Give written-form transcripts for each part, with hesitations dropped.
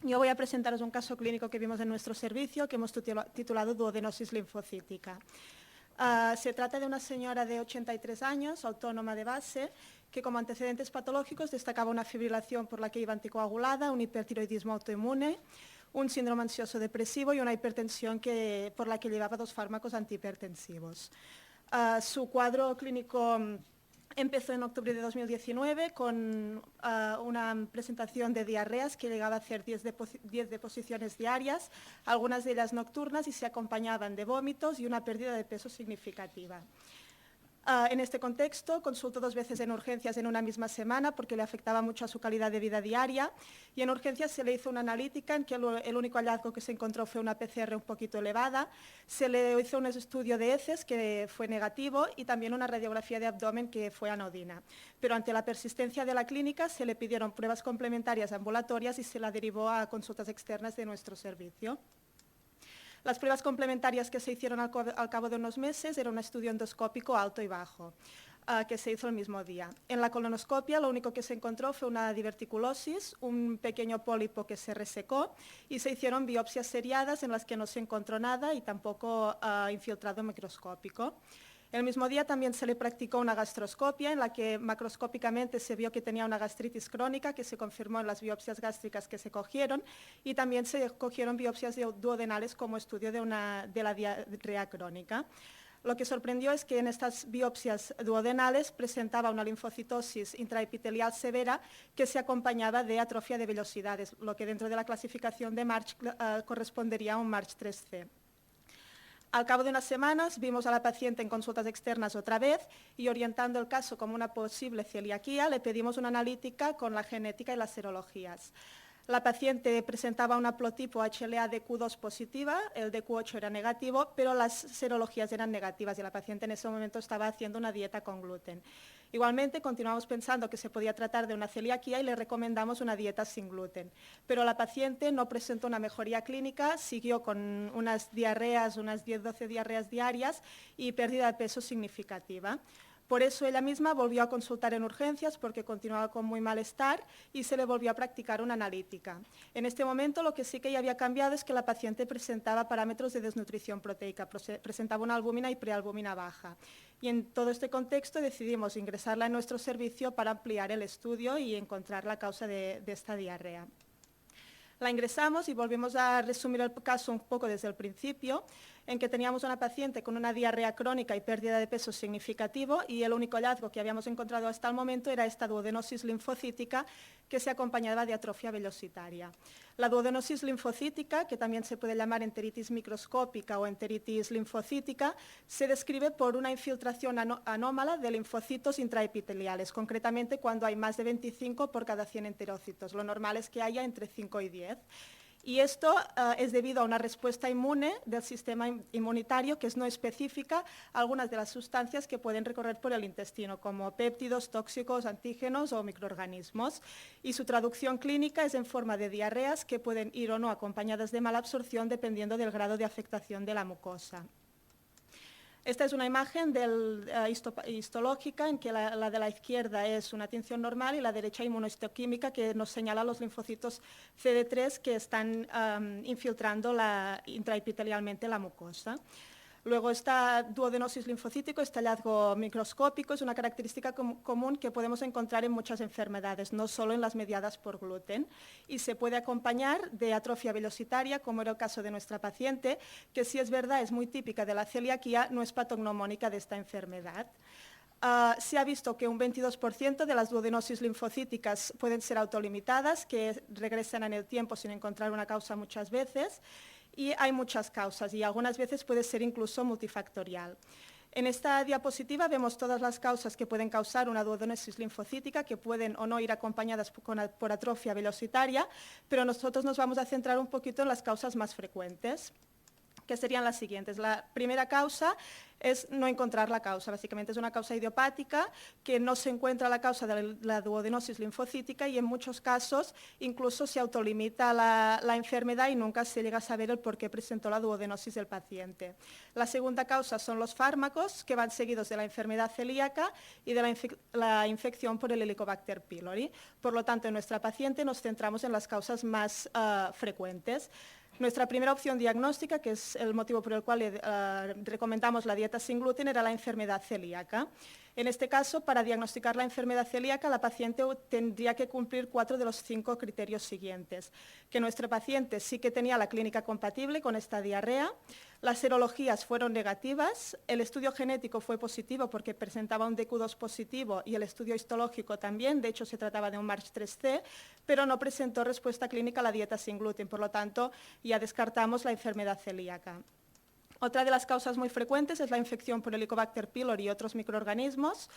Yo voy a presentaros un caso clínico que vimos en nuestro servicio que hemos titulado duodenosis linfocítica. Se trata de una señora de 83 años, autónoma de base, que como antecedentes patológicos destacaba una fibrilación por la que iba anticoagulada, un hipertiroidismo autoinmune, un síndrome ansioso depresivo y una hipertensión por la que llevaba 2 fármacos antihipertensivos. Su cuadro clínico empezó en octubre de 2019 con una presentación de diarreas que llegaba a hacer 10 deposiciones diarias, algunas de ellas nocturnas, y se acompañaban de vómitos y una pérdida de peso significativa. En este contexto, consultó 2 veces en urgencias en una misma semana porque le afectaba mucho a su calidad de vida diaria, y en urgencias se le hizo una analítica en que el único hallazgo que se encontró fue una PCR un poquito elevada, se le hizo un estudio de heces que fue negativo y también una radiografía de abdomen que fue anodina. Pero ante la persistencia de la clínica se le pidieron pruebas complementarias ambulatorias y se la derivó a consultas externas de nuestro servicio. Las pruebas complementarias que se hicieron al cabo de unos meses era un estudio endoscópico alto y bajo, que se hizo el mismo día. En la colonoscopia lo único que se encontró fue una diverticulosis, un pequeño pólipo que se resecó, y se hicieron biopsias seriadas en las que no se encontró nada y tampoco infiltrado microscópico. El mismo día también se le practicó una gastroscopia en la que macroscópicamente se vio que tenía una gastritis crónica que se confirmó en las biopsias gástricas que se cogieron, y también se cogieron biopsias duodenales como estudio de la diarrea crónica. Lo que sorprendió es que en estas biopsias duodenales presentaba una linfocitosis intraepitelial severa que se acompañaba de atrofia de vellosidades, lo que dentro de la clasificación de March correspondería a un March 3C. Al cabo de unas semanas vimos a la paciente en consultas externas otra vez y, orientando el caso como una posible celiaquía, le pedimos una analítica con la genética y las serologías. La paciente presentaba una haplotipo HLA-DQ2 positiva, el DQ8 era negativo, pero las serologías eran negativas y la paciente en ese momento estaba haciendo una dieta con gluten. Igualmente, continuamos pensando que se podía tratar de una celiaquía y le recomendamos una dieta sin gluten. Pero la paciente no presentó una mejoría clínica, siguió con unas diarreas, unas 10-12 diarreas diarias y pérdida de peso significativa. Por eso ella misma volvió a consultar en urgencias porque continuaba con muy malestar y se le volvió a practicar una analítica. En este momento lo que sí que ya había cambiado es que la paciente presentaba parámetros de desnutrición proteica, presentaba una albúmina y prealbúmina baja. Y en todo este contexto decidimos ingresarla en nuestro servicio para ampliar el estudio y encontrar la causa de esta diarrea. La ingresamos y volvimos a resumir el caso un poco desde el principio, en que teníamos una paciente con una diarrea crónica y pérdida de peso significativo, y el único hallazgo que habíamos encontrado hasta el momento era esta duodenosis linfocítica que se acompañaba de atrofia vellositaria. La duodenosis linfocítica, que también se puede llamar enteritis microscópica o enteritis linfocítica, se describe por una infiltración anómala de linfocitos intraepiteliales, concretamente cuando hay más de 25 por cada 100 enterócitos. Lo normal es que haya entre 5 y 10. Y esto es debido a una respuesta inmune del sistema inmunitario que es no específica a algunas de las sustancias que pueden recorrer por el intestino, como péptidos, tóxicos, antígenos o microorganismos. Y su traducción clínica es en forma de diarreas que pueden ir o no acompañadas de mala absorción dependiendo del grado de afectación de la mucosa. Esta es una imagen histológica en que la de la izquierda es una tinción normal y la derecha inmunohistoquímica que nos señala los linfocitos CD3 que están infiltrando intraepitelialmente la mucosa. Luego esta duodenosis linfocítico, este hallazgo microscópico, es una característica común que podemos encontrar en muchas enfermedades, no solo en las mediadas por gluten, y se puede acompañar de atrofia vellositaria, como era el caso de nuestra paciente, que si es verdad es muy típica de la celiaquía, no es patognomónica de esta enfermedad. Se ha visto que un 22% de las duodenosis linfocíticas pueden ser autolimitadas, que regresan en el tiempo sin encontrar una causa muchas veces, y hay muchas causas y algunas veces puede ser incluso multifactorial. En esta diapositiva vemos todas las causas que pueden causar una duodenosis linfocítica, que pueden o no ir acompañadas por atrofia vellositaria, pero nosotros nos vamos a centrar un poquito en las causas más frecuentes. que serían las siguientes. La primera causa es no encontrar la causa, básicamente es una causa idiopática, que no se encuentra la causa de la duodenosis linfocítica y en muchos casos incluso se autolimita la enfermedad y nunca se llega a saber el por qué presentó la duodenosis del paciente. La segunda causa son los fármacos, que van seguidos de la enfermedad celíaca y de la infección por el Helicobacter pylori. Por lo tanto, en nuestra paciente nos centramos en las causas más frecuentes. Nuestra primera opción diagnóstica, que es el motivo por el cual recomendamos la dieta sin gluten, era la enfermedad celíaca. En este caso, para diagnosticar la enfermedad celíaca, la paciente tendría que cumplir 4 de los 5 criterios siguientes. Que nuestra paciente sí que tenía la clínica compatible con esta diarrea, las serologías fueron negativas, el estudio genético fue positivo porque presentaba un DQ2 positivo y el estudio histológico también, de hecho se trataba de un MARCH3C, pero no presentó respuesta clínica a la dieta sin gluten, por lo tanto ya descartamos la enfermedad celíaca. Otra de las causas muy frecuentes es la infección por Helicobacter pylori y otros microorganismos.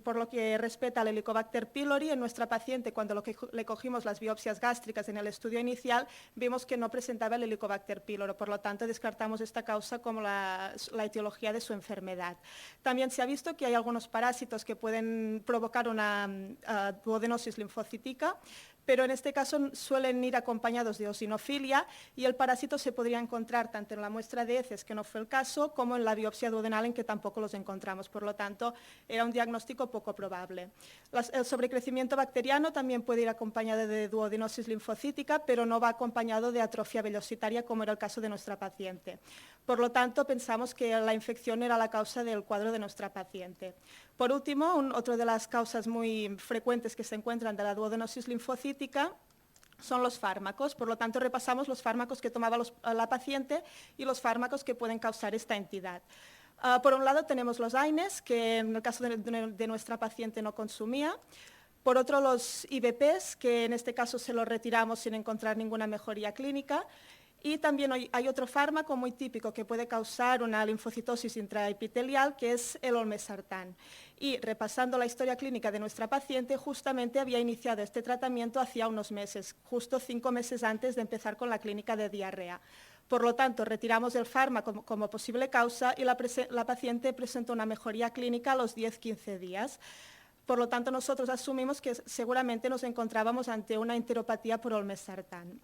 Por lo que respecta al Helicobacter pylori, en nuestra paciente, cuando le cogimos las biopsias gástricas en el estudio inicial, vimos que no presentaba el Helicobacter pylori, por lo tanto descartamos esta causa como la etiología de su enfermedad. También se ha visto que hay algunos parásitos que pueden provocar una duodenosis linfocítica, pero en este caso suelen ir acompañados de eosinofilia y el parásito se podría encontrar tanto en la muestra de heces, que no fue el caso, como en la biopsia duodenal, en que tampoco los encontramos. Por lo tanto, era un diagnóstico poco probable. El sobrecrecimiento bacteriano también puede ir acompañado de duodenosis linfocítica, pero no va acompañado de atrofia velocitaria, como era el caso de nuestra paciente. Por lo tanto, pensamos que la infección era la causa del cuadro de nuestra paciente. Por último, otra de las causas muy frecuentes que se encuentran de la duodenosis linfocítica son los fármacos. Por lo tanto, repasamos los fármacos que tomaba la paciente y los fármacos que pueden causar esta entidad. Por un lado tenemos los AINES, que en el caso de nuestra paciente no consumía. Por otro, los IBPs, que en este caso se los retiramos sin encontrar ninguna mejoría clínica. Y también hay otro fármaco muy típico que puede causar una linfocitosis intraepitelial, que es el olmesartán. Y repasando la historia clínica de nuestra paciente, justamente había iniciado este tratamiento hacía unos meses, justo 5 meses antes de empezar con la clínica de diarrea. Por lo tanto, retiramos el fármaco como posible causa y la paciente presentó una mejoría clínica a los 10-15 días. Por lo tanto, nosotros asumimos que seguramente nos encontrábamos ante una enteropatía por olmesartán.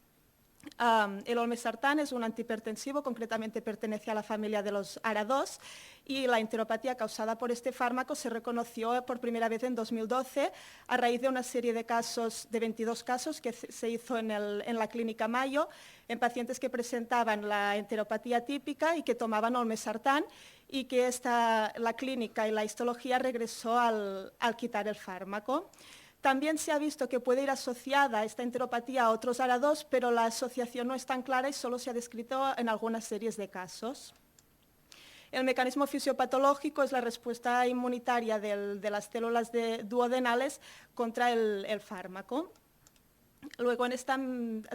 El olmesartán es un antihipertensivo, concretamente pertenece a la familia de los ARA2 y la enteropatía causada por este fármaco se reconoció por primera vez en 2012 a raíz de una serie de casos, de 22 casos que se hizo en la clínica Mayo en pacientes que presentaban la enteropatía típica y que tomaban olmesartán y que la clínica y la histología regresó al quitar el fármaco. También se ha visto que puede ir asociada esta enteropatía a otros ARA2, pero la asociación no es tan clara y solo se ha descrito en algunas series de casos. El mecanismo fisiopatológico es la respuesta inmunitaria de las células duodenales contra el fármaco. Luego, en esta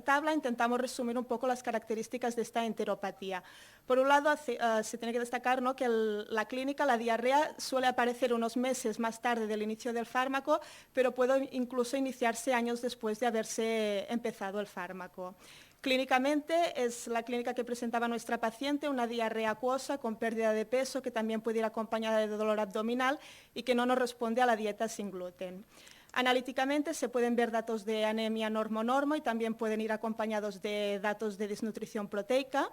tabla intentamos resumir un poco las características de esta enteropatía. Por un lado, se tiene que destacar, ¿no?, que la clínica, la diarrea, suele aparecer unos meses más tarde del inicio del fármaco, pero puede incluso iniciarse años después de haberse empezado el fármaco. Clínicamente es la clínica que presentaba nuestra paciente, una diarrea acuosa con pérdida de peso que también puede ir acompañada de dolor abdominal y que no nos responde a la dieta sin gluten. Analíticamente se pueden ver datos de anemia normo-normo y también pueden ir acompañados de datos de desnutrición proteica.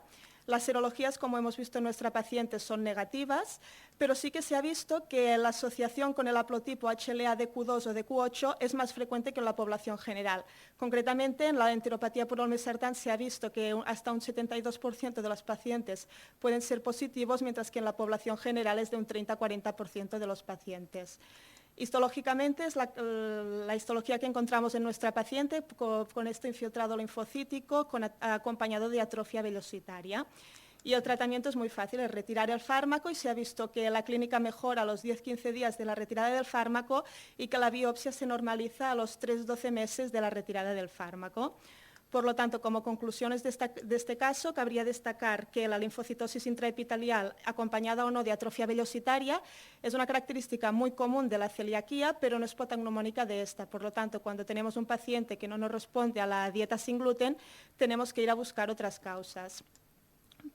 Las serologías, como hemos visto en nuestra paciente, son negativas, pero sí que se ha visto que la asociación con el haplotipo HLA-DQ2 o DQ8 es más frecuente que en la población general. Concretamente, en la enteropatía por olmesartán se ha visto que hasta un 72% de los pacientes pueden ser positivos, mientras que en la población general es de un 30-40% de los pacientes. Histológicamente es la histología que encontramos en nuestra paciente con este infiltrado linfocítico acompañado de atrofia velocitaria. Y el tratamiento es muy fácil, es retirar el fármaco y se ha visto que la clínica mejora a los 10-15 días de la retirada del fármaco y que la biopsia se normaliza a los 3-12 meses de la retirada del fármaco. Por lo tanto, como conclusiones de este caso, cabría destacar que la linfocitosis intraepitelial, acompañada o no de atrofia velocitaria, es una característica muy común de la celiaquía, pero no es patognomónica de esta. Por lo tanto, cuando tenemos un paciente que no nos responde a la dieta sin gluten, tenemos que ir a buscar otras causas.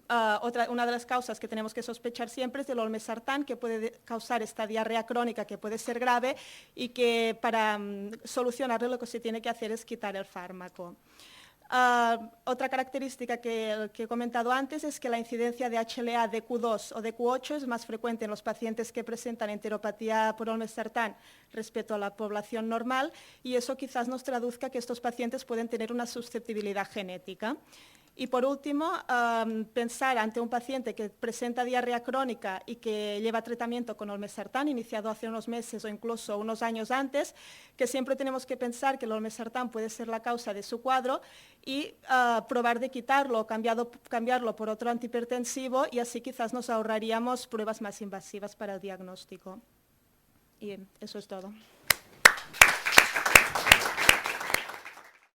Una de las causas que tenemos que sospechar siempre es del olmesartán, que puede causar esta diarrea crónica que puede ser grave y que para solucionarlo lo que se tiene que hacer es quitar el fármaco. Otra característica que he comentado antes es que la incidencia de HLA de Q2 o de Q8 es más frecuente en los pacientes que presentan enteropatía por olmesartán respecto a la población normal, y eso quizás nos traduzca que estos pacientes pueden tener una susceptibilidad genética. Y por último, pensar ante un paciente que presenta diarrea crónica y que lleva tratamiento con olmesartán, iniciado hace unos meses o incluso unos años antes, que siempre tenemos que pensar que el olmesartán puede ser la causa de su cuadro y probar de quitarlo o cambiarlo por otro antihipertensivo, y así quizás nos ahorraríamos pruebas más invasivas para el diagnóstico. Y eso es todo.